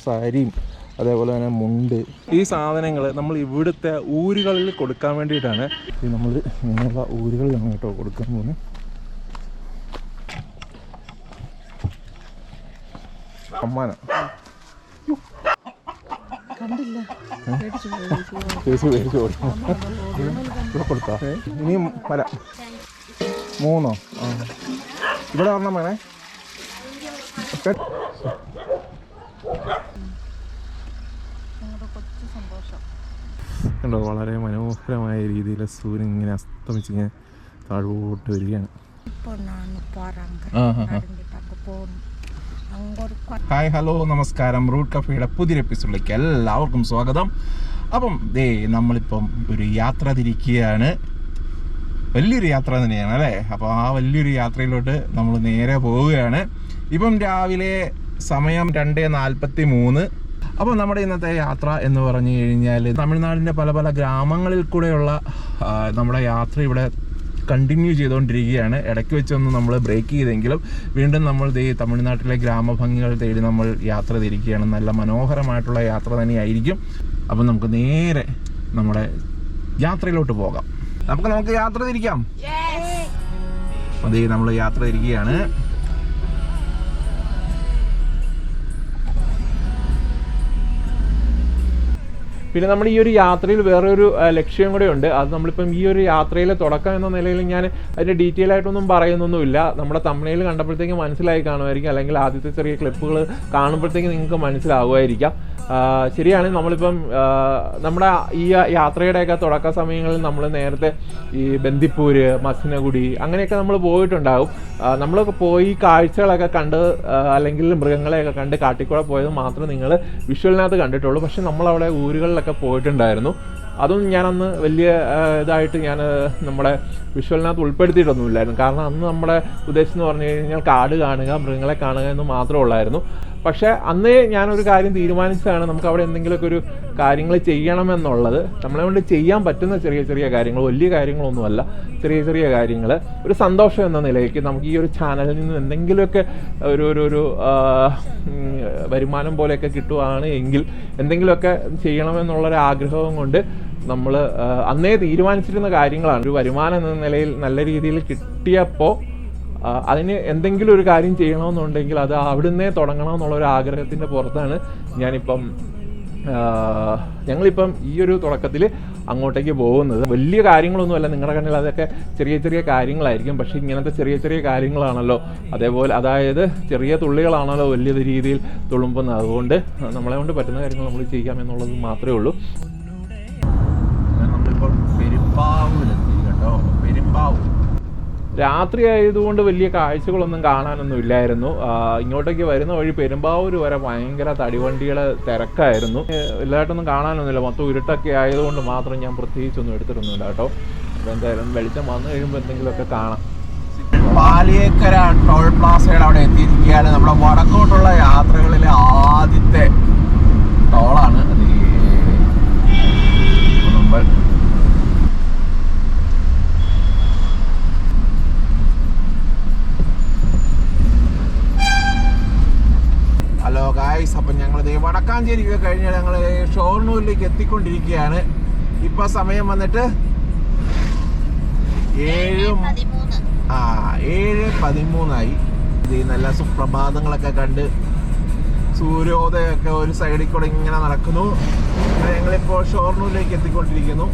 സാരിയും അതേപോലെ തന്നെ മുണ്ട്, ഈ സാധനങ്ങൾ നമ്മൾ ഇവിടുത്തെ ഊരുകളിൽ കൊടുക്കാൻ വേണ്ടിയിട്ടാണ്. നമ്മൾ ഇങ്ങനെയുള്ള ഊരുകളിലാണ് കേട്ടോ കൊടുക്കാൻ പോകുന്നത്. അമ്മാന ഇവിടെ കൊടുത്താ ഇനിയും വരാം. 3 ഇവിടെ ഒരെണ്ണം വേണേ. കണ്ടോ, വളരെ മനോഹരമായ രീതിയിൽ സൂര്യൻ ഇങ്ങനെ അസ്തമിച്ച് ഇങ്ങനെ താഴോട്ട് വരികയാണ്. ഹായ്, ഹലോ, നമസ്കാരം. റൂട്ട് കഫേയുടെ പുതിയൊരു എപ്പിസോഡിലേക്ക് എല്ലാവർക്കും സ്വാഗതം. അപ്പം നമ്മളിപ്പം ഒരു യാത്ര തിരിക്കുകയാണ്. വലിയൊരു യാത്ര തന്നെയാണ് അല്ലേ. അപ്പോൾ ആ വലിയൊരു യാത്രയിലോട്ട് നമ്മൾ നേരെ പോവുകയാണ്. ഇപ്പം രാവിലെ സമയം 2:43. അപ്പോൾ നമ്മുടെ ഇന്നത്തെ യാത്ര എന്ന് പറഞ്ഞു കഴിഞ്ഞാൽ തമിഴ്നാടിൻ്റെ പല പല ഗ്രാമങ്ങളിൽ കൂടെയുള്ള നമ്മുടെ യാത്ര ഇവിടെ കണ്ടിന്യൂ ചെയ്തുകൊണ്ടിരിക്കുകയാണ്. ഇടയ്ക്ക് വെച്ചൊന്ന് നമ്മൾ ബ്രേക്ക് ചെയ്തെങ്കിലും വീണ്ടും നമ്മൾ തമിഴ്നാട്ടിലെ ഗ്രാമഭംഗികൾ തേടി നമ്മൾ യാത്ര തിരിക്കുകയാണ്. നല്ല മനോഹരമായിട്ടുള്ള യാത്ര തന്നെയായിരിക്കും. അപ്പം നമുക്ക് നേരെ നമ്മുടെ യാത്രയിലോട്ട് പോകാം. നമുക്ക് യാത്ര തിരിക്കാം. അതെ, നമ്മൾ യാത്ര തിരിക്കുകയാണ്. പിന്നെ നമ്മൾ ഈ ഒരു യാത്രയിൽ വേറൊരു ലക്ഷ്യം കൂടെ ഉണ്ട്. അത് നമ്മളിപ്പം ഈ ഒരു യാത്രയിലെ തുടക്കം എന്ന നിലയിൽ ഞാൻ അതിൻ്റെ ഡീറ്റെയിൽ ആയിട്ടൊന്നും പറയുന്നൊന്നുമില്ല. നമ്മുടെ തമിഴിൽ കണ്ടപ്പോഴത്തേക്ക് മനസ്സിലായി കാണുമായിരിക്കും, അല്ലെങ്കിൽ ആദ്യത്തെ ചെറിയ ക്ലിപ്പുകൾ കാണുമ്പോഴത്തേക്ക് നിങ്ങൾക്ക് മനസ്സിലാവുമായിരിക്കാം. ശരിയാണ്, നമ്മളിപ്പം നമ്മുടെ ഈ യാത്രയുടെയൊക്കെ തുടക്ക സമയങ്ങളിൽ നമ്മൾ നേരത്തെ ഈ ബന്ദിപ്പൂര്, മസിനഗുഡി അങ്ങനെയൊക്കെ നമ്മൾ പോയിട്ടുണ്ടാകും. നമ്മളൊക്കെ പോയി കാഴ്ചകളൊക്കെ കണ്ട് അല്ലെങ്കിൽ മൃഗങ്ങളെയൊക്കെ കണ്ട് കാട്ടിക്കൂടെ പോയത് മാത്രമേ നിങ്ങൾ വിഷ്വലിനകത്ത് കണ്ടിട്ടുള്ളൂ. പക്ഷെ നമ്മളവിടെ ഊരുകളിലൊക്കെ പോയിട്ടുണ്ടായിരുന്നു. അതും ഞാനന്ന് വലിയ ഇതായിട്ട് ഞാൻ നമ്മുടെ വിഷ്വലിനകത്ത് ഉൾപ്പെടുത്തിയിട്ടൊന്നുമില്ലായിരുന്നു. കാരണം അന്ന് നമ്മുടെ ഉദ്ദേശം എന്ന് പറഞ്ഞു കഴിഞ്ഞാൽ കാട് കാണുക, മൃഗങ്ങളെ കാണുക എന്ന് മാത്രമേ ഉള്ളായിരുന്നു. പക്ഷേ അന്നേ ഞാനൊരു കാര്യം തീരുമാനിച്ചതാണ്, നമുക്ക് അവിടെ എന്തെങ്കിലുമൊക്കെ ഒരു കാര്യങ്ങൾ ചെയ്യണമെന്നുള്ളത്. നമ്മളെ കൊണ്ട് ചെയ്യാൻ പറ്റുന്ന ചെറിയ ചെറിയ കാര്യങ്ങൾ, വലിയ കാര്യങ്ങളൊന്നുമല്ല, ചെറിയ ചെറിയ കാര്യങ്ങൾ, ഒരു സന്തോഷം എന്ന നിലയ്ക്ക് നമുക്ക് ഈ ഒരു ചാനലിൽ നിന്ന് എന്തെങ്കിലുമൊക്കെ ഒരു വരുമാനം പോലെയൊക്കെ കിട്ടുകയാണ് എങ്കിൽ എന്തെങ്കിലുമൊക്കെ ചെയ്യണമെന്നുള്ളൊരു ആഗ്രഹവും കൊണ്ട് നമ്മൾ അന്നേ തീരുമാനിച്ചിരുന്ന കാര്യങ്ങളാണ്. ഒരു വരുമാനം എന്ന നിലയിൽ നല്ല രീതിയിൽ കിട്ടിയപ്പോൾ അതിന് എന്തെങ്കിലും ഒരു കാര്യം ചെയ്യണമെന്നുണ്ടെങ്കിൽ അത് അവിടുന്നേ തുടങ്ങണമെന്നുള്ളൊരു ആഗ്രഹത്തിൻ്റെ പുറത്താണ് ഞങ്ങളിപ്പം ഈ ഒരു തുടക്കത്തിൽ അങ്ങോട്ടേക്ക് പോകുന്നത്. വലിയ കാര്യങ്ങളൊന്നുമല്ല, നിങ്ങളുടെ കണ്ണിൽ അതൊക്കെ ചെറിയ ചെറിയ കാര്യങ്ങളായിരിക്കും. പക്ഷേ ഇങ്ങനത്തെ ചെറിയ ചെറിയ കാര്യങ്ങളാണല്ലോ, അതേപോലെ അതായത് ചെറിയ തുള്ളികളാണല്ലോ വലിയ രീതിയിൽ തുളുമ്പുന്നത്. അതുകൊണ്ട് നമ്മളെ കൊണ്ട് പറ്റുന്ന കാര്യങ്ങൾ നമ്മൾ ചെയ്യാമെന്നുള്ളത് മാത്രമേ ഉള്ളൂ. നമ്മളിപ്പോൾ പെരുമ്പാവൂരെത്തി കേട്ടോ. പെരുമ്പാവൂർ രാത്രി ആയതുകൊണ്ട് വലിയ കാഴ്ചകളൊന്നും കാണാനൊന്നും ഇല്ലായിരുന്നു. ഇങ്ങോട്ടേക്ക് വരുന്ന വഴി പെരുമ്പാവൂർ വരെ ഭയങ്കര തടിവണ്ടിയുടെ തിരക്കായിരുന്നു. വലുതായിട്ടൊന്നും കാണാനൊന്നുമില്ല, മൊത്തം ഇരുട്ടൊക്കെ ആയതുകൊണ്ട് മാത്രം ഞാൻ പ്രത്യേകിച്ചൊന്നും എടുത്തിട്ടൊന്നുമില്ല കേട്ടോ. അപ്പോൾ എന്തായാലും വെളിച്ചം വന്നു കഴിയുമ്പോൾ എന്തെങ്കിലുമൊക്കെ കാണാം. പാലിയേക്കര ടോൾ പ്ലാസയുടെ അവിടെ എത്തിയിരിക്കുകയാണ്. നമ്മുടെ വടക്കോട്ടുള്ള യാത്രകളിലെ ആദ്യത്തെ ടോളാണ് അത്. ഹലോ ഗായ്സ്, അപ്പം ഞങ്ങൾ വടക്കാഞ്ചേരിയൊക്കെ കഴിഞ്ഞാൽ ഞങ്ങൾ ഷൊർണൂരിലേക്ക് എത്തിക്കൊണ്ടിരിക്കുകയാണ്. ഇപ്പം സമയം വന്നിട്ട് 7:13 നല്ല സുപ്രഭാതങ്ങളൊക്കെ കണ്ട് സൂര്യോദയമൊക്കെ ഒരു സൈഡിൽ കൂടെ ഇങ്ങനെ നടക്കുന്നു. ഞങ്ങളിപ്പോൾ ഷൊർണൂരിലേക്ക് എത്തിക്കൊണ്ടിരിക്കുന്നു.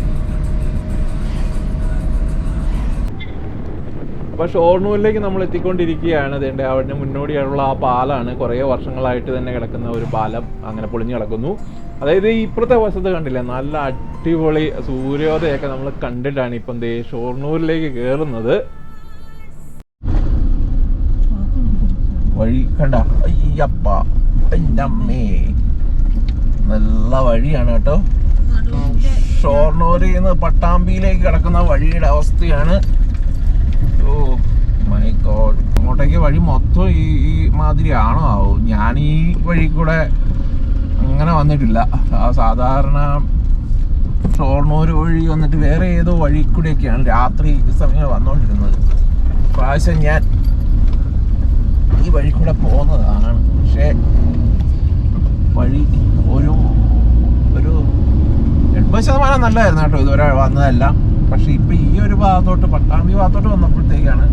അപ്പോൾ ഷൊർണൂരിലേക്ക് നമ്മൾ എത്തിക്കൊണ്ടിരിക്കുകയാണ്. അതിൻ്റെ അവിടെ മുന്നോടിയായിട്ടുള്ള ആ പാലമാണ്, കുറേ വർഷങ്ങളായിട്ട് തന്നെ കിടക്കുന്ന ഒരു പാലം അങ്ങനെ പൊളിഞ്ഞു കിടക്കുന്നു. അതായത് ഇപ്പുറത്തെ വശത്ത് കണ്ടില്ല, നല്ല അടിപൊളി സൂര്യോദയമൊക്കെ നമ്മൾ കണ്ടിട്ടാണ് ഇപ്പം ഷൊർണൂരിലേക്ക് കയറുന്നത്. വഴി കണ്ട, അയ്യപ്പ എൻ്റെ അമ്മേ, നല്ല വഴിയാണ് കേട്ടോ. ഷൊർണൂരിൽ നിന്ന് പട്ടാമ്പിയിലേക്ക് കിടക്കുന്ന വഴിയുടെ അവസ്ഥയാണ്. ഓ മൈ ഗോഡ്, അങ്ങോട്ടേക്ക് വഴി മൊത്തം ഈ മാതിരിയാണോ ആവും. ഞാൻ ഈ വഴി കൂടെ അങ്ങനെ വന്നിട്ടില്ല. സാധാരണ ഷൊർണൂർ വഴി വന്നിട്ട് വേറെ ഏതോ വഴി കൂടെയൊക്കെയാണ് രാത്രി സമയം വന്നുകൊണ്ടിരുന്നത്. പ്രാവശ്യം ഞാൻ ഈ വഴി കൂടെ പോകുന്നതാണ്. പക്ഷേ വഴി ഒരു 80% നല്ലതായിരുന്നു കേട്ടോ ഇതുവരെ വന്നതെല്ലാം. പക്ഷെ ഇപ്പം ഈ ഒരു ഭാഗത്തോട്ട് പട്ടാമ്പി ഭാഗത്തോട്ട് വന്നപ്പോഴത്തേക്കാണ്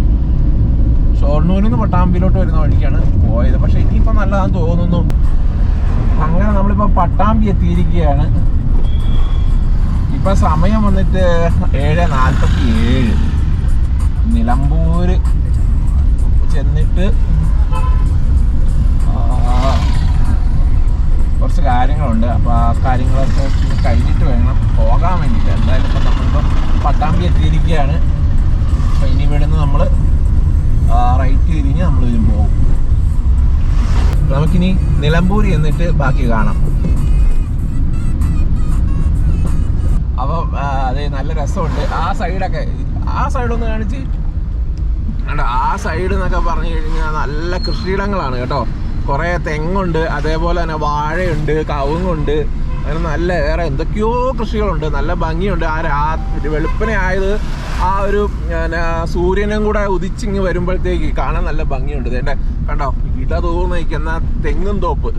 ഷൊർണൂരിൽ നിന്ന് പട്ടാമ്പിയിലോട്ട് വരുന്ന വഴിക്കാണ് പോയത്. പക്ഷെ ഇനിയിപ്പോൾ നല്ലതാണെന്ന് തോന്നുന്നു. അങ്ങനെ നമ്മളിപ്പോൾ പട്ടാമ്പി എത്തിയിരിക്കുകയാണ്. ഇപ്പം സമയം വന്നിട്ട് 7:47. നിലമ്പൂര് ചെന്നിട്ട് കുറച്ച് കാര്യങ്ങളുണ്ട്. അപ്പോൾ ആ കാര്യങ്ങളൊക്കെ കഴിഞ്ഞിട്ട് വേണം പോകാൻ വേണ്ടിയിട്ട്. എന്തായാലും ഇപ്പം നമ്മളിപ്പോൾ പട്ടാമ്പി എത്തിയിരിക്കുകയാണ്. അപ്പോൾ ഇനി ഇവിടുന്ന് നമ്മൾ റൈറ്റ് തിരിഞ്ഞ് നമ്മൾ ഇതിന് പോകും. നമുക്കിനി നിലമ്പൂർ ചെന്നിട്ട് ബാക്കി കാണാം. അപ്പോൾ അതെ നല്ല രസമുണ്ട്. ആ സൈഡൊന്ന് കാണിച്ച് കേട്ടോ. ആ സൈഡ് എന്നൊക്കെ പറഞ്ഞു കഴിഞ്ഞാൽ നല്ല കൃഷിയിടങ്ങളാണ് കേട്ടോ. കുറേ തെങ്ങുണ്ട്, അതേപോലെ തന്നെ വാഴയുണ്ട്, കവുങ്ങുണ്ട്, അങ്ങനെ നല്ല വേറെ എന്തൊക്കെയോ കൃഷികളുണ്ട്. നല്ല ഭംഗിയുണ്ട്. വെളുപ്പിനെ ആയത് ആ ഒരു സൂര്യനും കൂടെ ഉദിച്ചിങ്ങ് വരുമ്പോഴത്തേക്ക് കാണാൻ നല്ല ഭംഗിയുണ്ട്. ഇതേണ്ട കണ്ടോ, ഇടതൂർന്ന് നിൽക്കുന്ന തെങ്ങും തോപ്പ്.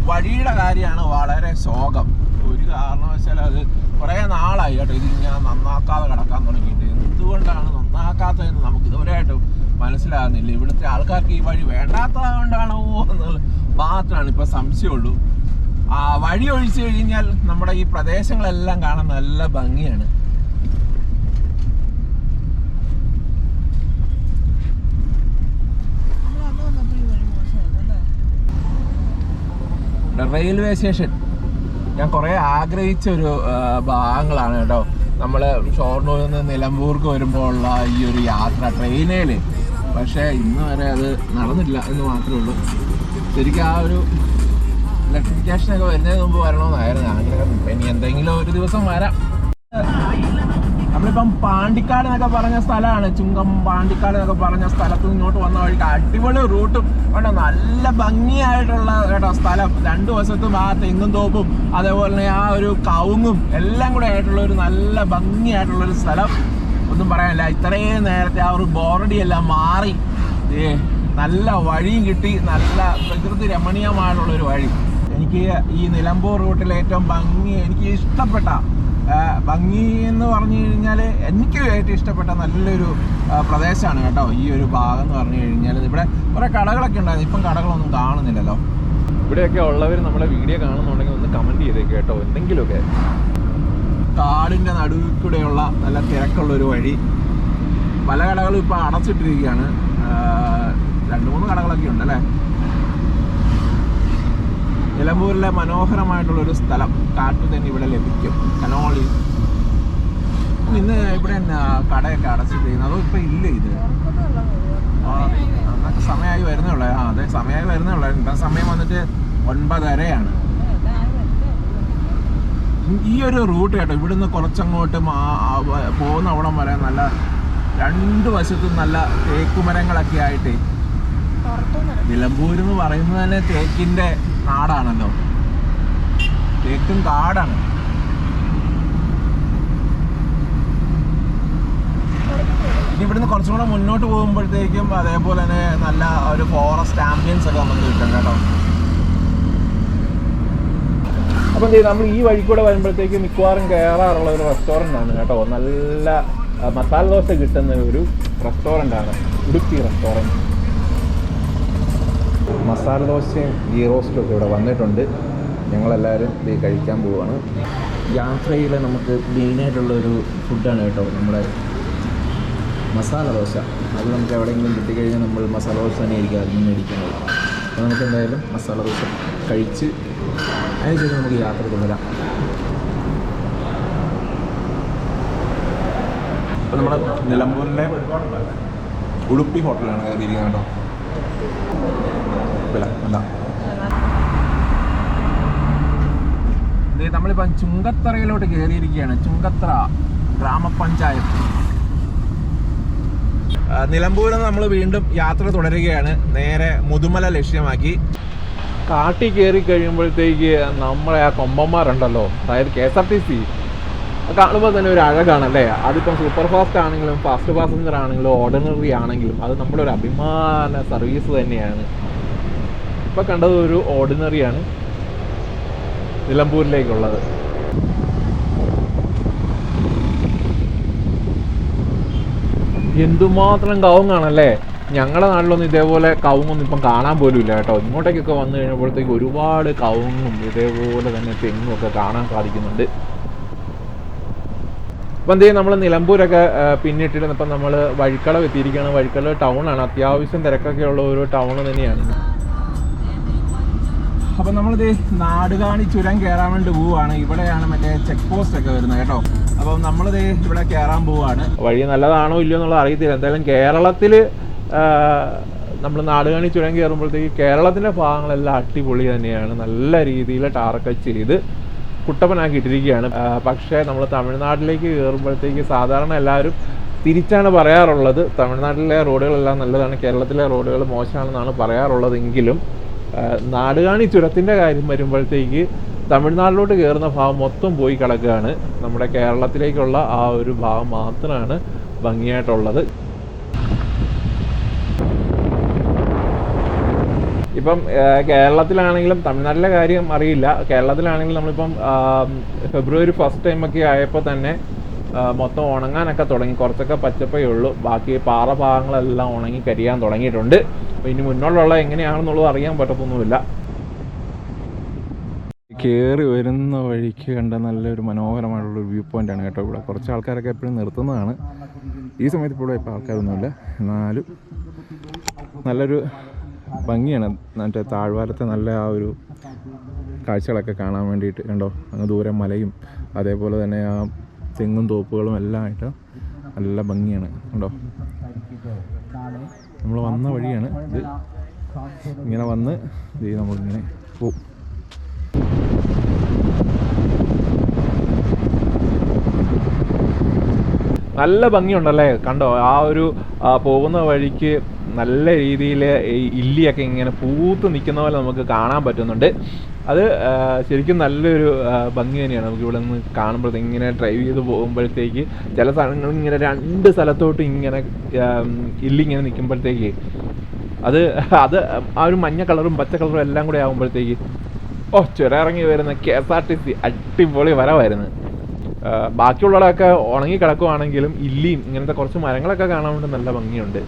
വഴിയുടെ കാര്യമാണ് വളരെ ശോകം. ഒരു കാരണവശാലും അത് കുറേ നാളായി കേട്ടോ ഇതിങ്ങനെ നന്നാക്കാതെ കിടക്കാൻ തുടങ്ങിയിട്ട്. എന്തുകൊണ്ടാണ് നന്നാക്കാത്തതെന്ന് നമുക്ക് ഇതുവരെയായിട്ടും മനസ്സിലാകുന്നില്ല. ഇവിടുത്തെ ആൾക്കാർക്ക് ഈ വഴി വേണ്ടാത്തത് കൊണ്ടാണോ എന്നുള്ളത് മാത്രമാണ് ഇപ്പോൾ സംശയമുള്ളൂ. വഴി ഒഴിച്ചു കഴിഞ്ഞാൽ നമ്മുടെ ഈ പ്രദേശങ്ങളെല്ലാം കാണാൻ നല്ല ഭംഗിയാണ്. റെയിൽവേ സ്റ്റേഷൻ ഞാൻ കുറേ ആഗ്രഹിച്ചൊരു ഭാഗങ്ങളാണ് കേട്ടോ. നമ്മൾ ഷൊർണൂരിൽ നിന്ന് നിലമ്പൂർക്ക് വരുമ്പോൾ ഉള്ള ഈ ഒരു യാത്ര ട്രെയിനേൽ. പക്ഷേ ഇന്ന് വരെ അത് നടന്നില്ല എന്ന് മാത്രമേ ഉള്ളൂ. ശരിക്കും ആ ഒരു ഇലക്ട്രിഫിക്കേഷനൊക്കെ വരുന്നതിന് മുമ്പ് വരണമെന്നായിരുന്നു ആഗ്രഹം. ഇനി എന്തെങ്കിലും ഒരു ദിവസം വരാം. നമ്മളിപ്പം പാണ്ടിക്കാട് എന്നൊക്കെ പറഞ്ഞ സ്ഥലമാണ്. ചുങ്കം പാണ്ടിക്കാട് എന്നൊക്കെ പറഞ്ഞ സ്ഥലത്ത് ഇങ്ങോട്ട് വന്ന വഴിക്ക് അടിപൊളി റൂട്ടും കേട്ടോ. നല്ല ഭംഗിയായിട്ടുള്ള കേട്ടോ സ്ഥലം. രണ്ടു വശത്തും ആ തെങ്ങും തോപ്പും അതേപോലെ തന്നെ ആ ഒരു കവുങ്ങും എല്ലാം കൂടെ ആയിട്ടുള്ള ഒരു നല്ല ഭംഗിയായിട്ടുള്ളൊരു സ്ഥലം. ഒന്നും പറയാനില്ല. ഇത്രയും നേരത്തെ ആ ഒരു ബോറടിയെല്ലാം മാറി നല്ല വഴിയും കിട്ടി. നല്ല പ്രകൃതി രമണീയമായിട്ടുള്ളൊരു വഴി. എനിക്ക് ഈ നിലമ്പൂർ റൂട്ടിൽ ഏറ്റവും എനിക്ക് ഇഷ്ടപ്പെട്ട ഭംഗി എന്ന് പറഞ്ഞു കഴിഞ്ഞാൽ എനിക്ക് ഏറ്റവും ഇഷ്ടപ്പെട്ട നല്ലൊരു പ്രദേശമാണ് കേട്ടോ ഈ ഒരു ഭാഗം എന്ന് പറഞ്ഞു കഴിഞ്ഞാൽ. ഇവിടെ കുറേ കടകളൊക്കെ ഉണ്ടായിരുന്നു. ഇപ്പം കടകളൊന്നും കാണുന്നില്ലല്ലോ. ഇവിടെയൊക്കെ ഉള്ളവർ നമ്മുടെ വീഡിയോ കാണുന്നുണ്ടെങ്കിൽ ഒന്ന് കമൻറ്റ് ചെയ്തേക്ക് കേട്ടോ. എന്തെങ്കിലുമൊക്കെ. കാടിൻ്റെ നടുവിൽ കൂടെയുള്ള നല്ല തിരക്കുള്ളൊരു വഴി. പല കടകളും ഇപ്പോൾ അടച്ചിട്ടിരിക്കുകയാണ്. 2-3 കടകളൊക്കെ ഉണ്ട് അല്ലേ. നിലമ്പൂരിലെ മനോഹരമായിട്ടുള്ളൊരു സ്ഥലം കാട്ടു തന്നെ ഇവിടെ ലഭിക്കും. കനോളി ഇന്ന് ഇവിടെ കടയൊക്കെ അടച്ചിട്ടിരിക്കുന്നത്. അതോ ഇപ്പം ഇല്ല ഇത് അന്നൊക്കെ സമയമായി വരുന്നേ ഉള്ളൂ. അതെ സമയമായി വരുന്നേ ഉള്ളൂ. ഇപ്പം സമയം വന്നിട്ട് 9:30. ഈ ഒരു റൂട്ട് കേട്ടോ ഇവിടുന്ന് കുറച്ചങ്ങോട്ട് പോകുന്ന അവിടം വരെ നല്ല 2 വശത്തും നല്ല തേക്കുമരങ്ങളൊക്കെ ആയിട്ട്. നിലമ്പൂർ എന്ന് പറയുന്നത് തന്നെ തേക്കിൻ്റെ നാടാണല്ലോ. തേക്കും കാടാണ്. ഇനി ഇവിടുന്ന് കുറച്ചും കൂടെ മുന്നോട്ട് പോകുമ്പോഴത്തേക്കും അതേപോലെ തന്നെ നല്ല ഒരു ഫോറസ്റ്റ് ആംബിയൻസ് ഒക്കെ നമുക്ക് കിട്ടും കേട്ടോ. അപ്പം നമ്മൾ ഈ വഴി കൂടെ വരുമ്പോഴത്തേക്ക് മിക്കവാറും കയറാറുള്ള ഒരു റെസ്റ്റോറൻ്റ് ആണ് കേട്ടോ. നല്ല മസാല ദോശ കിട്ടുന്ന ഒരു റെസ്റ്റോറൻ്റാണ് ഉടുപ്പി റെസ്റ്റോറൻറ്റ്. മസാല ദോശയും ഗീ റോസ്റ്റും ഒക്കെ ഇവിടെ വന്നിട്ടുണ്ട്. ഞങ്ങളെല്ലാവരും ഇത് കഴിക്കാൻ പോവുകയാണ്. യാത്രയിൽ നമുക്ക് മെയിനായിട്ടുള്ളൊരു ഫുഡാണ് കേട്ടോ നമ്മുടെ മസാല ദോശ. അത് നമുക്ക് എവിടെയെങ്കിലും കിട്ടിക്കഴിഞ്ഞാൽ നമ്മൾ മസാല ദോശ തന്നെ ആയിരിക്കും അതിൽ നിന്ന് മേടിക്കുന്നത്. അപ്പോൾ നമുക്ക് എന്തായാലും മസാല ദോശ കഴിച്ച് അതിനുശേഷം നമുക്ക് യാത്ര തുടരാം. അപ്പോൾ നമ്മുടെ നിലമ്പൂരിലെ ഉടുപ്പി ഹോട്ടലാണ് കയറിയിരിക്കുന്നത് കേട്ടോ. നമ്മളിപ്പം ചുങ്കത്തറയിലോട്ട് കയറിയിരിക്കുകയാണ്. ചുങ്കത്തറ ഗ്രാമപഞ്ചായത്ത്. നിലമ്പൂരിൽ നിന്ന് നമ്മൾ വീണ്ടും യാത്ര തുടരുകയാണ്. നേരെ മുതുമല ലക്ഷ്യമാക്കി. കാട്ടി കയറി കഴിയുമ്പോഴത്തേക്ക് നമ്മളെ ആ കൊമ്പന്മാരുണ്ടല്ലോ, അതായത് KSRTC കാണുമ്പോൾ തന്നെ ഒരു അഴകാണല്ലേ. അതിപ്പം സൂപ്പർ ഫാസ്റ്റ് ആണെങ്കിലും ഫാസ്റ്റ് പാസഞ്ചർ ആണെങ്കിലും ഓർഡിനറി ആണെങ്കിലും അത് നമ്മുടെ ഒരു അഭിമാന സർവീസ് തന്നെയാണ്. ഇപ്പം കണ്ടത് ഒരു ഓർഡിനറിയാണ് നിലമ്പൂരിലേക്കുള്ളത്. എന്തുമാത്രം കവുങ്ങാണല്ലേ. ഞങ്ങളുടെ നാട്ടിലൊന്നും ഇതേപോലെ കവുങ്ങൊന്നും ഇപ്പം കാണാൻ പോലും ഇല്ല കേട്ടോ. ഇങ്ങോട്ടേക്കൊക്കെ വന്നു കഴിഞ്ഞപ്പോഴത്തേക്ക് ഒരുപാട് കവുങ്ങും ഇതേപോലെ തന്നെ തെങ്ങും ഒക്കെ കാണാൻ സാധിക്കുന്നുണ്ട്. അപ്പം എന്ത് ചെയ്യും, നമ്മൾ നിലമ്പൂരൊക്കെ പിന്നിട്ടിട്ട് ഇപ്പം നമ്മൾ വഴിക്കടവ് എത്തിയിരിക്കുകയാണ്. വഴിക്കടവ് ടൗണാണ്, അത്യാവശ്യം തിരക്കൊക്കെ ഉള്ള ഒരു ടൗൺ തന്നെയാണ്. അപ്പം നമ്മളിത് നാടുകാണി ചുരം കയറാൻ വേണ്ടി പോവുകയാണ്. ഇവിടെയാണ് മറ്റേ ചെക്ക് പോസ്റ്റ് ഒക്കെ വരുന്നത് കേട്ടോ. അപ്പം നമ്മളിത് ഇവിടെ കയറാൻ പോവുകയാണ്. വഴി നല്ലതാണോ ഇല്ലയോ എന്നുള്ളത് അറിയത്തില്ല. എന്തായാലും കേരളത്തിൽ നമ്മൾ നാടുകാണി ചുരം കയറുമ്പോഴത്തേക്ക് കേരളത്തിൻ്റെ ഭാഗങ്ങളെല്ലാം അടിപൊളി തന്നെയാണ്. നല്ല രീതിയിൽ ടാറൊക്കെ ചെയ്ത് കുട്ടപ്പനാക്കിയിട്ടിരിക്കുകയാണ്. പക്ഷേ നമ്മൾ തമിഴ്നാട്ടിലേക്ക് കയറുമ്പോഴത്തേക്ക് സാധാരണ എല്ലാവരും തിരിച്ചാണ് പറയാറുള്ളത്. തമിഴ്നാട്ടിലെ റോഡുകളെല്ലാം നല്ലതാണ്, കേരളത്തിലെ റോഡുകൾ മോശമാണെന്നാണ് പറയാറുള്ളതെങ്കിലും നാടുകാണി ചുരത്തിൻ്റെ കാര്യം വരുമ്പോഴത്തേക്ക് തമിഴ്നാട്ടിലോട്ട് കയറുന്ന ഭാഗം മൊത്തം പോയി കിടക്കുകയാണ്. നമ്മുടെ കേരളത്തിലേക്കുള്ള ആ ഒരു ഭാഗം മാത്രമാണ് ഭംഗിയായിട്ടുള്ളത്. ഇപ്പം കേരളത്തിലാണെങ്കിലും തമിഴ്നാട്ടിലെ കാര്യം അറിയില്ല. കേരളത്തിലാണെങ്കിലും നമ്മളിപ്പം ഫെബ്രുവരി ഫസ്റ്റ് ടൈമൊക്കെ ആയപ്പോൾ തന്നെ മൊത്തം ഉണങ്ങാനൊക്കെ തുടങ്ങി. കുറച്ചൊക്കെ പച്ചപ്പേ ഉള്ളൂ, ബാക്കി പാറ ഭാഗങ്ങളെല്ലാം ഉണങ്ങി കരിയാൻ തുടങ്ങിയിട്ടുണ്ട്. അപ്പോൾ ഇനി മുന്നോട്ടുള്ള എങ്ങനെയാണെന്നുള്ളത് അറിയാൻ പറ്റത്തൊന്നുമില്ല. കയറി വരുന്ന വഴിക്ക് കണ്ട നല്ലൊരു മനോഹരമായിട്ടുള്ളൊരു വ്യൂ പോയിൻ്റാണ് കേട്ടോ. ഇവിടെ കുറച്ച് ആൾക്കാരൊക്കെ എപ്പോഴും നിർത്തുന്നതാണ്. ഈ സമയത്ത് ഇവിടെ ഇപ്പോൾ ആൾക്കാരൊന്നുമില്ല, എന്നാലും നല്ലൊരു ഭംഗിയാണ്. മറ്റേ താഴ്വാരത്തെ നല്ല ആ ഒരു കാഴ്ചകളൊക്കെ കാണാൻ വേണ്ടിയിട്ട് കണ്ടോ. അങ്ങ് ദൂരെ മലയും അതേപോലെ തന്നെ ആ തെങ്ങും തോപ്പുകളും എല്ലാം ആയിട്ട് നല്ല ഭംഗിയാണ് കണ്ടോ. നമ്മൾ വന്ന വഴിയാണ് ഇത്. ഇങ്ങനെ വന്ന് ഇത് നമ്മളിങ്ങനെ പോവും. നല്ല ഭംഗിയുണ്ടല്ലേ കണ്ടോ. ആ ഒരു പോകുന്ന വഴിക്ക് നല്ല രീതിയിൽ ഇല്ലിയൊക്കെ ഇങ്ങനെ പൂത്ത് നിൽക്കുന്ന പോലെ നമുക്ക് കാണാൻ പറ്റുന്നുണ്ട്. അത് ശരിക്കും നല്ലൊരു ഭംഗി തന്നെയാണ് നമുക്ക് ഇവിടെ നിന്ന് കാണുമ്പോഴത്തേക്ക്. ഇങ്ങനെ ഡ്രൈവ് ചെയ്ത് പോകുമ്പോഴത്തേക്ക് ചില സ്ഥലങ്ങളിൽ ഇങ്ങനെ രണ്ട് സ്ഥലത്തോട്ട് ഇങ്ങനെ ഇല്ലിങ്ങനെ നിൽക്കുമ്പോഴത്തേക്ക് അത് ആ ഒരു മഞ്ഞ കളറും പച്ച കളറും എല്ലാം കൂടെ ആകുമ്പോഴത്തേക്ക് ചുരം ഇറങ്ങി വരുന്ന KSRTC അടിപൊളി വരവായിരുന്നു. ബാക്കിയുള്ളതൊക്കെ ഉണങ്ങി കിടക്കുവാണെങ്കിലും ഇല്ലിയും ഇങ്ങനത്തെ കുറച്ച് മരങ്ങളൊക്കെ കാണാൻ വേണ്ടി നല്ല ഭംഗിയുണ്ട്.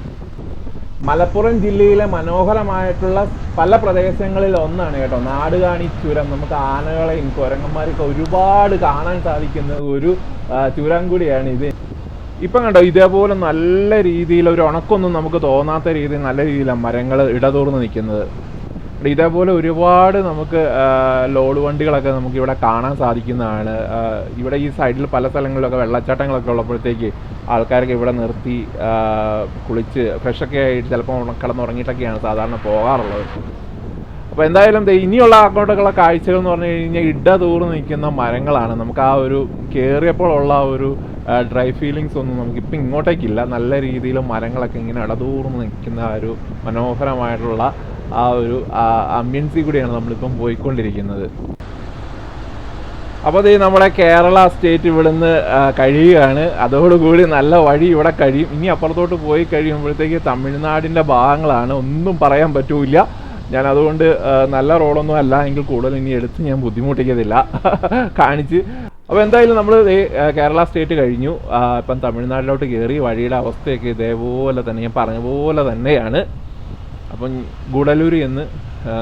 മലപ്പുറം ജില്ലയിലെ മനോഹരമായിട്ടുള്ള പല പ്രദേശങ്ങളിൽ ഒന്നാണ് കേട്ടോ നാടുകാണി ചുരം. നമുക്ക് ആനകളെയും കുരങ്ങന്മാരെയൊക്കെ ഒരുപാട് കാണാൻ സാധിക്കുന്ന ഒരു ചുരം കൂടിയാണ് ഇത്. ഇപ്പം കണ്ടോ, ഇതേപോലെ നല്ല രീതിയിൽ ഒരു ഉണക്കൊന്നും നമുക്ക് തോന്നാത്ത രീതിയിൽ നല്ല രീതിയിലാണ് മരങ്ങൾ ഇടതൂർന്ന് നിൽക്കുന്നത്. ഇതേപോലെ ഒരുപാട് നമുക്ക് ലോഡ് വണ്ടികളൊക്കെ നമുക്ക് ഇവിടെ കാണാൻ സാധിക്കുന്നതാണ്. ഇവിടെ ഈ സൈഡിൽ പല സ്ഥലങ്ങളിലൊക്കെ വെള്ളച്ചാട്ടങ്ങളൊക്കെ ഉള്ളപ്പോഴത്തേക്ക് ആൾക്കാരൊക്കെ ഇവിടെ നിർത്തി കുളിച്ച് ഫ്രഷൊക്കെ ആയിട്ട് ചിലപ്പോൾ കിടന്നുറങ്ങിയിട്ടൊക്കെയാണ് സാധാരണ പോകാറുള്ളത്. അപ്പോൾ എന്തായാലും ഇനിയുള്ള അങ്ങോട്ടൊക്കെയുള്ള കാഴ്ചകൾ എന്ന് പറഞ്ഞു കഴിഞ്ഞാൽ ഇടതൂർന്ന് നിൽക്കുന്ന മരങ്ങളാണ്. നമുക്ക് ആ ഒരു കയറിയപ്പോൾ ഉള്ള ആ ഒരു ഡ്രൈ ഫീലിങ്സ് ഒന്നും നമുക്കിപ്പോൾ ഇങ്ങോട്ടേക്കില്ല. നല്ല രീതിയിൽ മരങ്ങളൊക്കെ ഇങ്ങനെ ഇടതൂർന്ന് നിൽക്കുന്ന ആ ഒരു മനോഹരമായിട്ടുള്ള ആ ഒരു അമ്പിയൻസി കൂടിയാണ് നമ്മളിപ്പം പോയിക്കൊണ്ടിരിക്കുന്നത്. അപ്പോൾ ഇത് നമ്മുടെ കേരള സ്റ്റേറ്റ് ഇവിടുന്ന് കഴിയുകയാണ്. അതോടുകൂടി നല്ല വഴി ഇവിടെ കഴിയും. ഇനി അപ്പുറത്തോട്ട് പോയി കഴിയുമ്പോഴത്തേക്ക് തമിഴ്നാടിൻ്റെ ഭാഗങ്ങളാണ്, ഒന്നും പറയാൻ പറ്റൂല. ഞാൻ അതുകൊണ്ട് നല്ല റോഡൊന്നും അല്ല എങ്കിൽ കൂടുതൽ ഇനി എടുത്ത് ഞാൻ ബുദ്ധിമുട്ടിക്കത്തില്ല കാണിച്ച്. അപ്പോൾ എന്തായാലും നമ്മൾ കേരള സ്റ്റേറ്റ് കഴിഞ്ഞു. ഇപ്പം തമിഴ്നാട്ടിലോട്ട് കയറി. വഴിയുടെ അവസ്ഥയൊക്കെ ഇതേപോലെ തന്നെ ഞാൻ പറഞ്ഞ പോലെ തന്നെയാണ്. അപ്പം ഗൂഡല്ലൂർ എന്ന്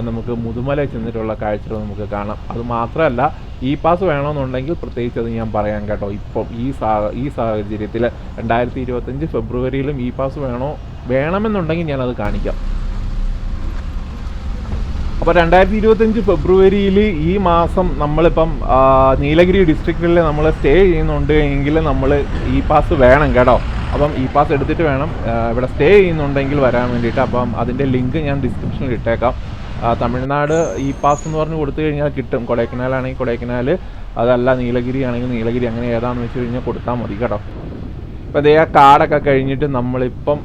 നമുക്ക് മുതുമല ചെന്നിട്ടുള്ള കാഴ്ചകൾ നമുക്ക് കാണാം. അത് മാത്രമല്ല ഇ പാസ് വേണമെന്നുണ്ടെങ്കിൽ പ്രത്യേകിച്ച് അത് ഞാൻ പറയാം കേട്ടോ. ഇപ്പം ഈ സാഹചര്യത്തിൽ 2025 ഫെബ്രുവരിയിലും ഇ പാസ് വേണമെന്നുണ്ടെങ്കിൽ ഞാനത് കാണിക്കാം. അപ്പോൾ 2025 ഫെബ്രുവരിയിൽ ഈ മാസം നമ്മളിപ്പം നീലഗിരി ഡിസ്ട്രിക്റ്റിൽ നമ്മൾ സ്റ്റേ ചെയ്യുന്നുണ്ട് എങ്കിൽ നമ്മൾ ഇ പാസ് വേണം കേട്ടോ. അപ്പം ഇ പാസ് എടുത്തിട്ട് വേണം ഇവിടെ സ്റ്റേ ചെയ്യുന്നുണ്ടെങ്കിൽ വരാൻ വേണ്ടിയിട്ട്. അപ്പം അതിൻ്റെ ലിങ്ക് ഞാൻ ഡിസ്ക്രിപ്ഷനിൽ ഇട്ടേക്കാം. തമിഴ്നാട് ഇ പാസ് എന്ന് പറഞ്ഞ് കൊടുത്തു കഴിഞ്ഞാൽ കിട്ടും. കൊടൈക്കനാലാണെങ്കിൽ കൊടൈക്കനാൽ, അതല്ല നീലഗിരി ആണെങ്കിൽ നീലഗിരി, അങ്ങനെ ഏതാണെന്ന് വെച്ച് കഴിഞ്ഞാൽ കൊടുത്താൽ മതി കേട്ടോ. അപ്പോൾ അതേ ആ കാടൊക്കെ കഴിഞ്ഞിട്ട് നമ്മളിപ്പം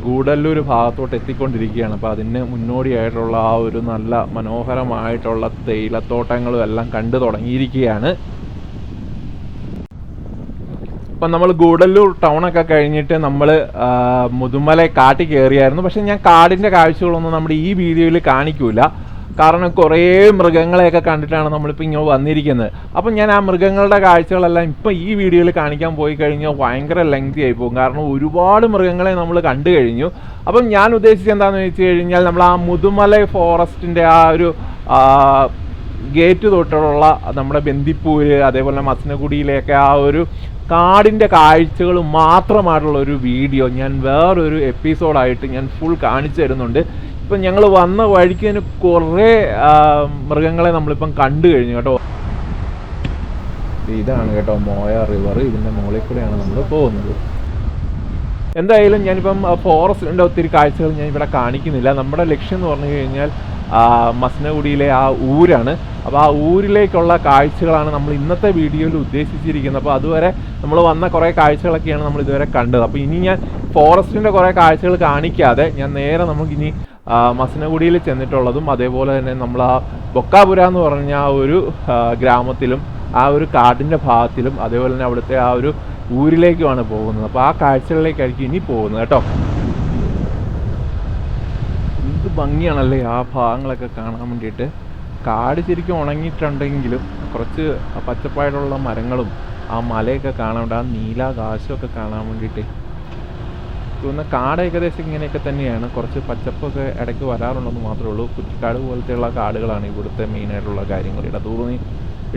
ഗൂഡല്ലൂർ ഭാഗത്തോട്ട് എത്തിക്കൊണ്ടിരിക്കുകയാണ്. അപ്പോൾ അതിന് മുന്നോടിയായിട്ടുള്ള ആ ഒരു നല്ല മനോഹരമായിട്ടുള്ള തേയിലത്തോട്ടങ്ങളും എല്ലാം കണ്ടു തുടങ്ങിയിരിക്കുകയാണ്. അപ്പം നമ്മൾ ഗൂഡല്ലൂർ ടൗണൊക്കെ കഴിഞ്ഞിട്ട് നമ്മൾ മുതുമല കാട്ടിൽ കയറിയായിരുന്നു. പക്ഷേ ഞാൻ കാടിൻ്റെ കാഴ്ചകളൊന്നും നമ്മുടെ ഈ വീഡിയോയിൽ കാണിക്കൂല. കാരണം കുറേ മൃഗങ്ങളെയൊക്കെ കണ്ടിട്ടാണ് നമ്മളിപ്പോൾ ഇങ്ങനെ വന്നിരിക്കുന്നത്. അപ്പം ഞാൻ ആ മൃഗങ്ങളുടെ കാഴ്ചകളെല്ലാം ഇപ്പം ഈ വീഡിയോയിൽ കാണിക്കാൻ പോയി കഴിഞ്ഞാൽ ഭയങ്കര ലെങ്തി ആയി പോകും. കാരണം ഒരുപാട് മൃഗങ്ങളെ നമ്മൾ കണ്ടു കഴിഞ്ഞു. അപ്പം ഞാൻ ഉദ്ദേശിച്ചത് എന്താണെന്ന് വെച്ച് കഴിഞ്ഞാൽ നമ്മൾ ആ മുതുമല ഫോറസ്റ്റിൻ്റെ ആ ഒരു ഗേറ്റ് തൊട്ടുള്ള നമ്മുടെ ബന്ദിപ്പൂര് അതേപോലെ മസനഗുഡിയിലേക്ക് ആ ഒരു കാടിൻ്റെ കാഴ്ചകൾ മാത്രമായിട്ടുള്ള ഒരു വീഡിയോ ഞാൻ വേറൊരു എപ്പിസോഡായിട്ട് ഞാൻ ഫുൾ കാണിച്ചു തരുന്നുണ്ട്. ഇപ്പം ഞങ്ങൾ വന്ന വഴിക്ക് തന്നെ കുറേ മൃഗങ്ങളെ നമ്മളിപ്പം കണ്ടു കഴിഞ്ഞു കേട്ടോ. ഇതാണ് കേട്ടോ മോയ റിവർ. ഇതിൻ്റെ മുകളിൽ കൂടെയാണ് നമ്മൾ പോകുന്നത്. എന്തായാലും ഞാനിപ്പം ഫോറസ്റ്റിൻ്റെ ഒത്തിരി കാഴ്ചകൾ ഞാൻ ഇവിടെ കാണിക്കുന്നില്ല. നമ്മുടെ ലക്ഷ്യം എന്ന് പറഞ്ഞു കഴിഞ്ഞാൽ മസനഗുഡിയിലെ ആ ഊരാണ്. അപ്പോൾ ആ ഊരിലേക്കുള്ള കാഴ്ചകളാണ് നമ്മൾ ഇന്നത്തെ വീഡിയോയിൽ ഉദ്ദേശിച്ചിരിക്കുന്നത്. അപ്പോൾ അതുവരെ നമ്മൾ വന്ന കുറേ കാഴ്ചകളൊക്കെയാണ് നമ്മൾ ഇതുവരെ കണ്ടത്. അപ്പോൾ ഇനി ഞാൻ ഫോറസ്റ്റിൻ്റെ കുറേ കാഴ്ചകൾ കാണിക്കാതെ ഞാൻ നേരെ നമുക്കിനി മസനഗുഡിയിൽ ചെന്നിട്ടുള്ളതും അതേപോലെ തന്നെ നമ്മൾ ആ ബൊക്കാപുര എന്ന് പറഞ്ഞ ആ ഒരു ഗ്രാമത്തിലും ആ ഒരു കാടിൻ്റെ ഭാഗത്തിലും അതേപോലെ തന്നെ അവിടുത്തെ ആ ഒരു ഊരിലേക്കുമാണ് പോകുന്നത്. അപ്പോൾ ആ കാഴ്ചകളിലേക്കായിരിക്കും ഇനി പോകുന്നത് കേട്ടോ. എന്ത് ഭംഗിയാണല്ലേ ആ ഭാഗങ്ങളൊക്കെ കാണാൻ വേണ്ടിയിട്ട്. കാട് ശരിക്കും ഉണങ്ങിയിട്ടുണ്ടെങ്കിലും കുറച്ച് പച്ചപ്പായിട്ടുള്ള മരങ്ങളും ആ മലയൊക്കെ കാണാൻ വേണ്ടി ആ നീലാകാശമൊക്കെ കാണാൻ വേണ്ടിയിട്ട് തോന്നുന്ന കാട് ഏകദേശം ഇങ്ങനെയൊക്കെ തന്നെയാണ്. കുറച്ച് പച്ചപ്പൊക്കെ ഇടയ്ക്ക് വരാറുണ്ടെന്ന് മാത്രമേ ഉള്ളൂ. കുറ്റിക്കാട് പോലത്തെയുള്ള കാടുകളാണ് ഇവിടുത്തെ മെയിനായിട്ടുള്ള കാര്യങ്ങൾ.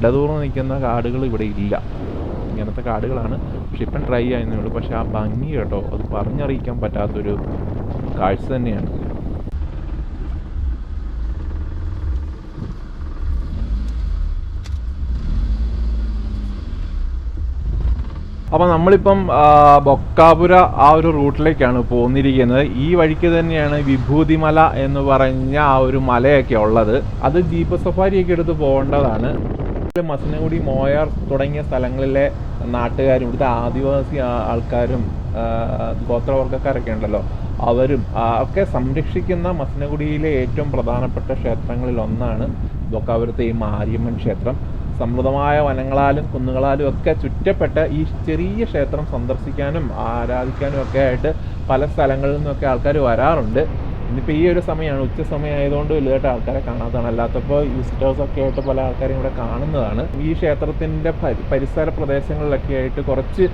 ഇടതൂർന്ന് നിൽക്കുന്ന കാടുകൾ ഇവിടെ ഇല്ല. ഇങ്ങനത്തെ കാടുകളാണ്. പക്ഷെ ഇപ്പം ട്രൈ ആയിരുന്നേ ഉള്ളൂ. പക്ഷെ ആ ഭംഗി കേട്ടോ അത് പറഞ്ഞറിയിക്കാൻ പറ്റാത്തൊരു കാഴ്ച തന്നെയാണ്. അപ്പോൾ നമ്മളിപ്പം ബൊക്കാപുര ആ ഒരു റൂട്ടിലേക്കാണ് പോന്നിരിക്കുന്നത്. ഈ വഴിക്ക് തന്നെയാണ് വിഭൂതിമല എന്ന് പറഞ്ഞ ആ ഒരു മലയൊക്കെ ഉള്ളത്. അത് ജീപ്പ് സഫാരിയൊക്കെ എടുത്ത് പോകേണ്ടതാണ്. മസനഗുഡി മോയാർ തുടങ്ങിയ സ്ഥലങ്ങളിലെ നാട്ടുകാരും ഇവിടുത്തെ ആദിവാസി ആൾക്കാരും ഗോത്രവർഗ്ഗക്കാരൊക്കെ ഉണ്ടല്ലോ, അവരും ഒക്കെ സംരക്ഷിക്കുന്ന മസനഗുഡിയിലെ ഏറ്റവും പ്രധാനപ്പെട്ട ക്ഷേത്രങ്ങളിൽ ഒന്നാണ് ബൊക്കാപുരത്തെ ഈ മാരിയമ്മൻ ക്ഷേത്രം. സമൃദ്ധമായ വനങ്ങളാലും കുന്നുകളാലും ഒക്കെ ചുറ്റപ്പെട്ട ഈ ചെറിയ ക്ഷേത്രം സന്ദർശിക്കാനും ആരാധിക്കാനും ഒക്കെ ആയിട്ട് പല സ്ഥലങ്ങളിൽ നിന്നൊക്കെ ആൾക്കാർ വരാറുണ്ട്. ഇന്നിപ്പോൾ ഈ ഒരു സമയമാണ്, ഉച്ച സമയം ആയതുകൊണ്ട് വലുതായിട്ട് ആൾക്കാരെ കാണാത്തതാണ്. അല്ലാത്തപ്പോൾ വിസിറ്റേഴ്സൊക്കെ ആയിട്ട് പല ആൾക്കാരും ഇവിടെ കാണുന്നതാണ്. ഈ ക്ഷേത്രത്തിൻ്റെ പരിസര പ്രദേശങ്ങളിലൊക്കെ ആയിട്ട് കുറച്ച്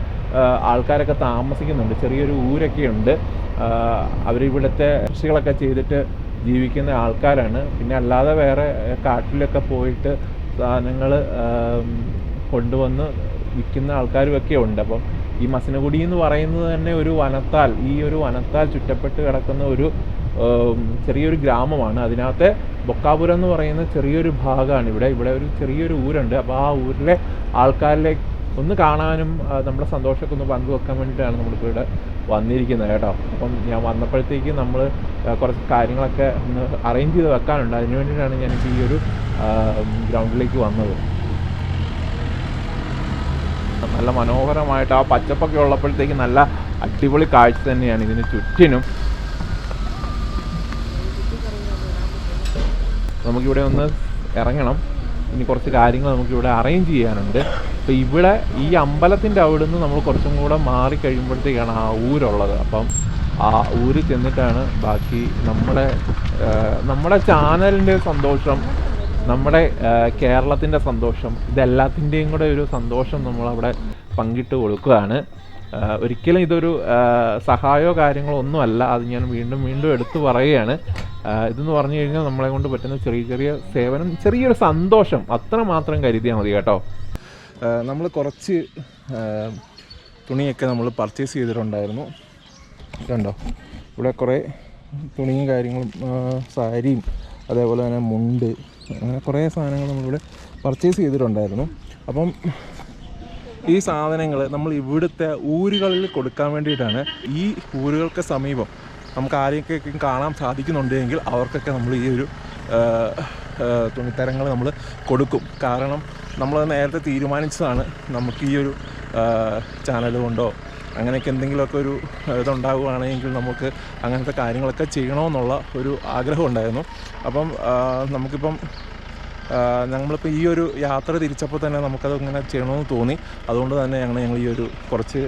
ആൾക്കാരൊക്കെ താമസിക്കുന്നുണ്ട്. ചെറിയൊരു ഊരൊക്കെ ഉണ്ട്. അവരിവിടുത്തെ കൃഷികളൊക്കെ ചെയ്തിട്ട് ജീവിക്കുന്ന ആൾക്കാരാണ്. പിന്നെ അല്ലാതെ വേറെ കാട്ടിലൊക്കെ പോയിട്ട് സാധനങ്ങൾ കൊണ്ടുവന്ന് വിൽക്കുന്ന ആൾക്കാരുമൊക്കെ ഉണ്ട്. അപ്പം ഈ മസനഗുഡി എന്ന് പറയുന്നത് തന്നെ ഒരു വനത്താൽ ചുറ്റപ്പെട്ട് കിടക്കുന്ന ഒരു ചെറിയൊരു ഗ്രാമമാണ്. അതിനകത്തെ ബൊക്കാപുരം എന്ന് പറയുന്ന ചെറിയൊരു ഭാഗമാണ് ഇവിടെ ഒരു ചെറിയൊരു ഊരുണ്ട്. അപ്പോൾ ആ ഊരിലെ ആൾക്കാരിലേക്ക് ഒന്ന് കാണാനും നമ്മുടെ സന്തോഷമൊക്കെ ഒന്ന് പങ്കുവെക്കാൻ വേണ്ടിയിട്ടാണ് നമ്മളിപ്പോൾ ഇവിടെ വന്നിരിക്കുന്നത് കേട്ടോ. അപ്പം ഞാൻ വന്നപ്പോഴത്തേക്ക് നമ്മൾ കുറച്ച് കാര്യങ്ങളൊക്കെ ഒന്ന് അറേഞ്ച് ചെയ്ത് വെക്കാനുണ്ട്. അതിന് വേണ്ടിയിട്ടാണ് ഞാനിപ്പോൾ ഈ ഒരു ഗ്രൗണ്ടിലേക്ക് വന്നത്. നല്ല മനോഹരമായിട്ട് ആ പച്ചപ്പൊക്കെ ഉള്ളപ്പോഴത്തേക്ക് നല്ല അടിപൊളി കാഴ്ച തന്നെയാണ് ഇതിന് ചുറ്റിനും. നമുക്കിവിടെ ഒന്ന് ഇറങ്ങണം. ഇനി കുറച്ച് കാര്യങ്ങൾ നമുക്കിവിടെ അറേഞ്ച് ചെയ്യാനുണ്ട്. അപ്പോൾ ഇവിടെ ഈ അമ്പലത്തിൻ്റെ അവിടെ നിന്ന് നമ്മൾ കുറച്ചും കൂടെ മാറി കഴിയുമ്പോഴത്തേക്കാണ് ആ ഊരുള്ളത്. അപ്പം ആ ഊര് ചെന്നിട്ടാണ് ബാക്കി നമ്മുടെ ചാനലിൻ്റെ സന്തോഷം, നമ്മുടെ കേരളത്തിൻ്റെ സന്തോഷം, ഇതെല്ലാത്തിൻ്റെയും കൂടെ ഒരു സന്തോഷം നമ്മളവിടെ പങ്കിട്ട് കൊടുക്കുകയാണ്. ഒരിക്കലും ഇതൊരു സഹായമോ കാര്യങ്ങളോ ഒന്നുമല്ല. അത് ഞാൻ വീണ്ടും എടുത്തു പറയുകയാണ്. ഇതെന്ന് പറഞ്ഞു കഴിഞ്ഞാൽ നമ്മളെ കൊണ്ട് പറ്റുന്ന ചെറിയ സേവനം, ചെറിയൊരു സന്തോഷം അത്രമാത്രം കരുതിയാൽ മതി കേട്ടോ. നമ്മൾ കുറച്ച് തുണിയൊക്കെ നമ്മൾ പർച്ചേസ് ചെയ്തിട്ടുണ്ടായിരുന്നു. കണ്ടോ, ഇവിടെ കുറേ തുണിയും കാര്യങ്ങളും, സാരിയും അതേപോലെ തന്നെ മുണ്ട്, അങ്ങനെ കുറേ സാധനങ്ങൾ നമ്മളിവിടെ പർച്ചേസ് ചെയ്തിട്ടുണ്ടായിരുന്നു. അപ്പം ഈ സാധനങ്ങൾ നമ്മൾ ഇവിടുത്തെ ഊരുകളിൽ കൊടുക്കാൻ വേണ്ടിയിട്ടാണ്. ഈ ഊരുകൾക്ക് സമീപം നമുക്ക് ആരെയൊക്കെ കാണാൻ സാധിക്കുന്നുണ്ടെങ്കിൽ അവർക്കൊക്കെ നമ്മൾ ഈ ഒരു തുണിത്തരങ്ങൾ നമ്മൾ കൊടുക്കും. കാരണം നമ്മൾ നേരത്തെ തീരുമാനിച്ചതാണ് നമുക്ക് ഈ ഒരു ചാനൽ കൊണ്ടോ അങ്ങനെയൊക്കെ എന്തെങ്കിലുമൊക്കെ ഒരു ഇതുണ്ടാവുകയാണെങ്കിൽ നമുക്ക് അങ്ങനത്തെ കാര്യങ്ങളൊക്കെ ചെയ്യണമെന്നുള്ള ഒരു ആഗ്രഹം ഉണ്ടായിരുന്നു. അപ്പം നമുക്കിപ്പം നമ്മളിപ്പോൾ ഈ ഒരു യാത്ര തിരിച്ചപ്പോൾ തന്നെ നമുക്കത് ഇങ്ങനെ ചെയ്യണമെന്ന് തോന്നി. അതുകൊണ്ട് തന്നെ ഞങ്ങൾ ഈ ഒരു കുറച്ച്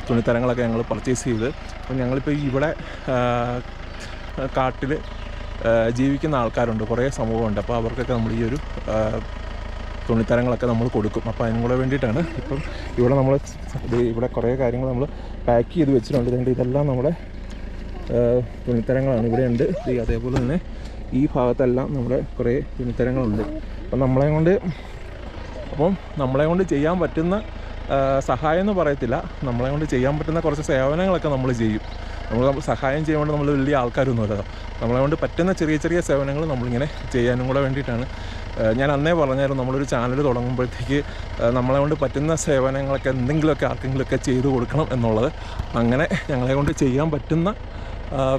തുണിത്തരങ്ങളൊക്കെ ഞങ്ങൾ പർച്ചേസ് ചെയ്ത്. അപ്പോൾ ഞങ്ങളിപ്പോൾ ഇവിടെ കാട്ടിൽ ജീവിക്കുന്ന ആൾക്കാരുണ്ട്, കുറേ സമൂഹമുണ്ട്. അപ്പോൾ അവർക്കൊക്കെ നമ്മൾ ഈ ഒരു തുണിത്തരങ്ങളൊക്കെ നമ്മൾ കൊടുക്കും. അപ്പോൾ അതിനും കൂടെ വേണ്ടിയിട്ടാണ് ഇപ്പം ഇവിടെ നമ്മൾ ഇവിടെ കുറേ കാര്യങ്ങൾ നമ്മൾ പാക്ക് ചെയ്ത് വെച്ചിട്ടുണ്ട്. ഇതുകൊണ്ട് ഇതെല്ലാം നമ്മുടെ തുണിത്തരങ്ങളാണ്. ഇവിടെയുണ്ട്. അതേപോലെ തന്നെ ഈ ഭാഗത്തെല്ലാം നമ്മുടെ കുറേ തുണിത്തരങ്ങളുണ്ട്. അപ്പം നമ്മളെ കൊണ്ട് ചെയ്യാൻ പറ്റുന്ന സഹായം എന്ന് പറയത്തില്ല, നമ്മളെ കൊണ്ട് ചെയ്യാൻ പറ്റുന്ന കുറച്ച് സേവനങ്ങളൊക്കെ നമ്മൾ ചെയ്യും. നമ്മൾ സഹായം ചെയ്യുമ്പോൾ നമ്മൾ വലിയ ആൾക്കാരൊന്നുമല്ല. നമ്മളെ കൊണ്ട് പറ്റുന്ന ചെറിയ ചെറിയ സേവനങ്ങൾ നമ്മളിങ്ങനെ ചെയ്യാനും കൂടെ വേണ്ടിയിട്ടാണ്. ഞാൻ അന്നേ പറഞ്ഞായിരുന്നു, നമ്മളൊരു ചാനൽ തുടങ്ങുമ്പോഴത്തേക്ക് നമ്മളെ കൊണ്ട് പറ്റുന്ന സേവനങ്ങളൊക്കെ എന്തെങ്കിലുമൊക്കെ ആർക്കെങ്കിലുമൊക്കെ ചെയ്തു കൊടുക്കണം എന്നുള്ളത്. അങ്ങനെ ഞങ്ങളെ കൊണ്ട് ചെയ്യാൻ പറ്റുന്ന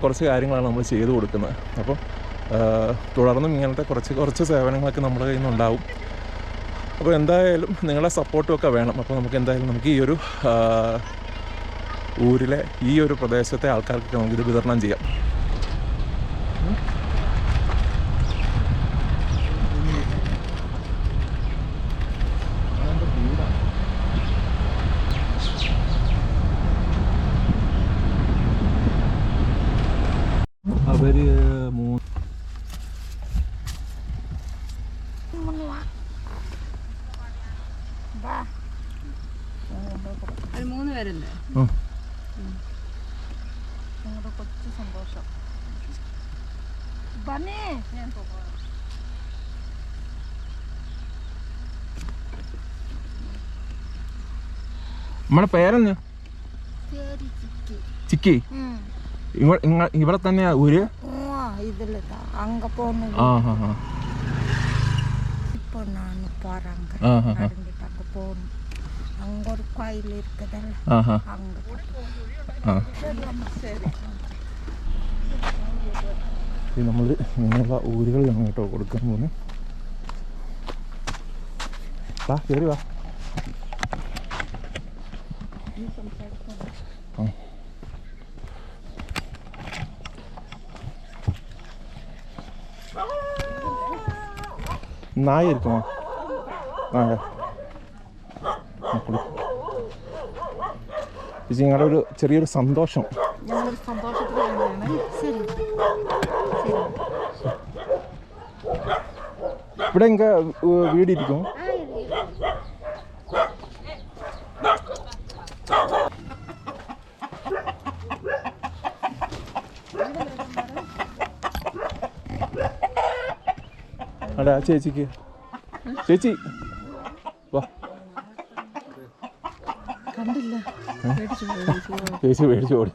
കുറച്ച് കാര്യങ്ങളാണ് നമ്മൾ ചെയ്തു കൊടുക്കുന്നത്. അപ്പം തുടർന്നും ഇങ്ങനത്തെ കുറച്ച് സേവനങ്ങളൊക്കെ നമ്മുടെ കയ്യിൽ നിന്നുണ്ടാവും. അപ്പോൾ എന്തായാലും നിങ്ങളുടെ സപ്പോർട്ടുമൊക്കെ വേണം. അപ്പോൾ നമുക്ക് ഈ ഒരു ഊരിലെ ഈ ഒരു പ്രദേശത്തെ ആൾക്കാർക്കൊക്കെ നമുക്കിത് വിതരണം ചെയ്യാം. അവർ മൂന്ന് പേരല്ലേ? കൊച്ചു സന്തോഷം. നമ്മുടെ പേരെന്ന് ചിക്കി. ഇവിടെ തന്നെയാ ഊര്? அங்க போகணும். இப்போ நான் போறாங்க நடந்துட்டு அங்க போகணும். அங்க ஒரு கோயில் இருக்குதல்ல, அங்க നമ്മൾ ഇങ്ങനെയുള്ള ഊരുകളിലാണ് കേട്ടോ കൊടുക്കാൻ പോകുന്നത്. വാ കയറി വാ. നായ ഇരിക്കുമോ? നിങ്ങളുടെ ഒരു ചെറിയൊരു സന്തോഷം. ഇവിടെ എങ്ക വീടിരിക്കും? അതെ ആ ചേച്ചിക്ക്. ചേച്ചി വാ. കണ്ടില്ല, ചേച്ചി പേടിച്ചു ഓടി.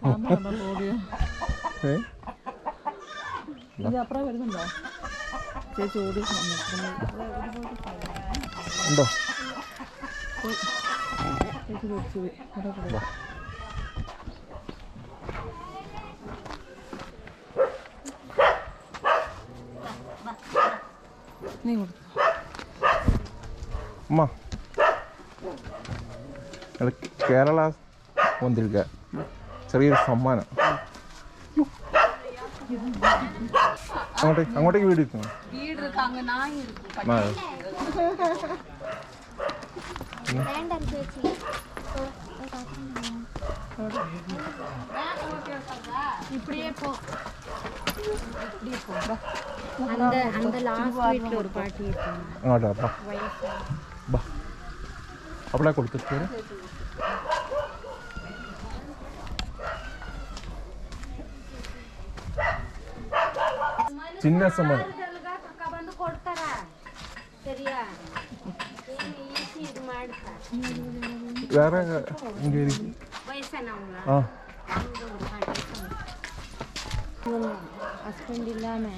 അപ്പുറം വരുന്നുണ്ടോ? ചേച്ചി ഓടി ഉണ്ടോ? നീ കൊടുത്തു അമ്മ. കേരള വന്നിരിക്ക ചെറിയൊരു സമ്മാനം. അങ്ങോട്ടേക്ക് വീട് ഇരിക്കുന്നു. അങ്ങോട്ടാ അവിടെ കൊടുത്തിട്ട് చిన్న సమానం വേറെ ഹസ്ബൻഡ് ഇല്ലാമേ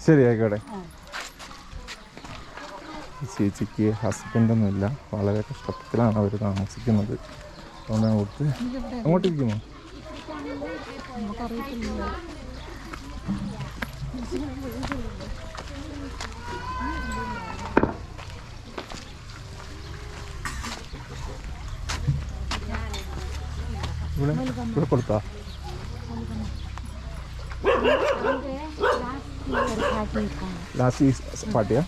ശരി ആയിക്കോട്ടെ. ചേച്ചിക്ക് ഹസ്ബൻഡൊന്നുമില്ല, വളരെ കഷ്ടത്തിലാണ് അവർ താമസിക്കുന്നത്. അതുകൊണ്ടാണ് കൊടുത്ത്. അങ്ങോട്ടിരിക്കുമോ? ഇവിടെ കൊടുത്താ? ലാസ്റ്റ് പാട്ടിയാ?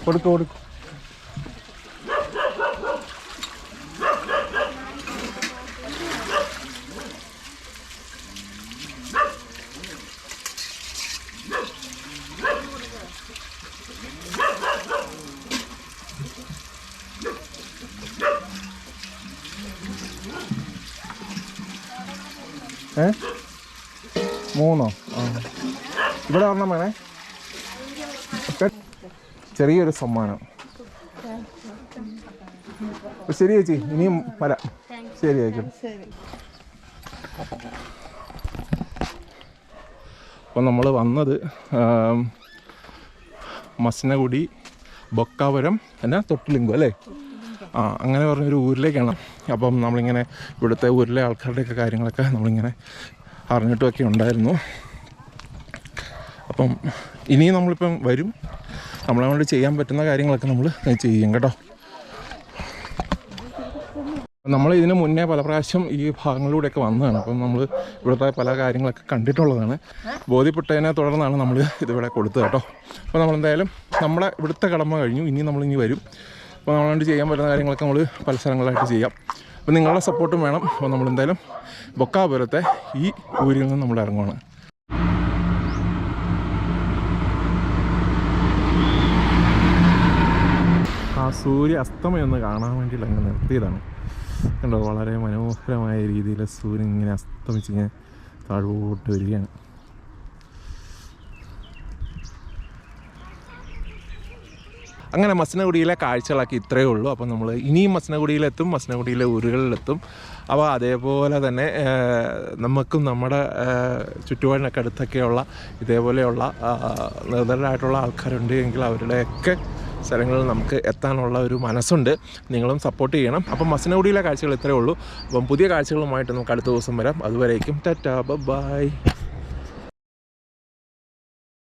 കൊടുക്കും. മൂന്നോ? ആ, ഇവിടെ ഒരെണ്ണം വേണേ. ചെറിയൊരു സമ്മാനം. ശരി ചേച്ചി, ഇനിയും വരാം. ശരി ആയിക്കോട്ടെ. അപ്പം നമ്മൾ വന്നത് മസനഗുഡി ബൊക്കാപുരം എന്നാ തൊട്ടിലിംഗം അല്ലേ? ആ, അങ്ങനെ പറഞ്ഞൊരു ഊരിലേക്കാണ്. അപ്പം നമ്മളിങ്ങനെ ഇവിടുത്തെ ഊരിലെ ആൾക്കാരുടെയൊക്കെ കാര്യങ്ങളൊക്കെ നമ്മളിങ്ങനെ അറിഞ്ഞിട്ടുമൊക്കെ ഉണ്ടായിരുന്നു. അപ്പം ഇനിയും നമ്മളിപ്പം വരും. നമ്മളെ കൊണ്ട് ചെയ്യാൻ പറ്റുന്ന കാര്യങ്ങളൊക്കെ നമ്മൾ ചെയ്യും കേട്ടോ. നമ്മൾ ഇതിന് മുന്നേ പല പ്രാവശ്യം ഈ ഭാഗങ്ങളിലൂടെയൊക്കെ വന്നതാണ്. അപ്പം നമ്മൾ ഇവിടുത്തെ പല കാര്യങ്ങളൊക്കെ കണ്ടിട്ടുള്ളതാണ്. ബോധ്യപ്പെട്ടതിനെ തുടർന്നാണ് നമ്മൾ ഇതിവിടെ കൊടുത്തത് കേട്ടോ. അപ്പോൾ നമ്മളെന്തായാലും നമ്മളെ ഇവിടുത്തെ കടമ കഴിഞ്ഞു. ഇനി നമ്മളിനി വരും. അപ്പോൾ നമ്മളോട് ചെയ്യാൻ പറ്റുന്ന കാര്യങ്ങളൊക്കെ നമ്മൾ പല സ്ഥലങ്ങളായിട്ട് ചെയ്യാം. അപ്പോൾ നിങ്ങളുടെ സപ്പോർട്ടും വേണം. അപ്പോൾ നമ്മളെന്തായാലും ബൊക്കാപുരത്തെ ഈ ഊരിൽ നിന്ന് നമ്മൾ ഇറങ്ങുവാണ്. ആ സൂര്യ അസ്തമയൊന്ന് കാണാൻ വേണ്ടിയിട്ട് അങ്ങ് നിർത്തിയതാണ്. കണ്ടോ, വളരെ മനോഹരമായ രീതിയിൽ സൂര്യൻ ഇങ്ങനെ അസ്തമിച്ചിങ്ങനെ താഴോട്ട് വരികയാണ്. അങ്ങനെ മസനഗുഡിയിലെ കാഴ്ചകളൊക്കെ ഇത്രയേ ഉള്ളൂ. അപ്പോൾ നമ്മൾ ഇനിയും മസനഗുഡിയിലെത്തും, മസനഗുഡിയിലെ ഊരുകളിലെത്തും. അപ്പോൾ അതേപോലെ തന്നെ നമുക്കും നമ്മുടെ ചുറ്റുപാടിനൊക്കെ അടുത്തൊക്കെയുള്ള ഇതേപോലെയുള്ള നിർദ്ധരായിട്ടുള്ള ആൾക്കാരുണ്ട് എങ്കിൽ അവരുടെയൊക്കെ സ്ഥലങ്ങളിൽ നമുക്ക് എത്താനുള്ള ഒരു മനസ്സുണ്ട്. നിങ്ങളും സപ്പോർട്ട് ചെയ്യണം. അപ്പം മസനഗുഡിയിലെ കാഴ്ചകൾ ഇത്രയേ ഉള്ളൂ. അപ്പം പുതിയ കാഴ്ചകളുമായിട്ട് നമുക്ക് അടുത്ത ദിവസം വരാം. അതുവരേക്കും ടാറ്റാ, ബൈ.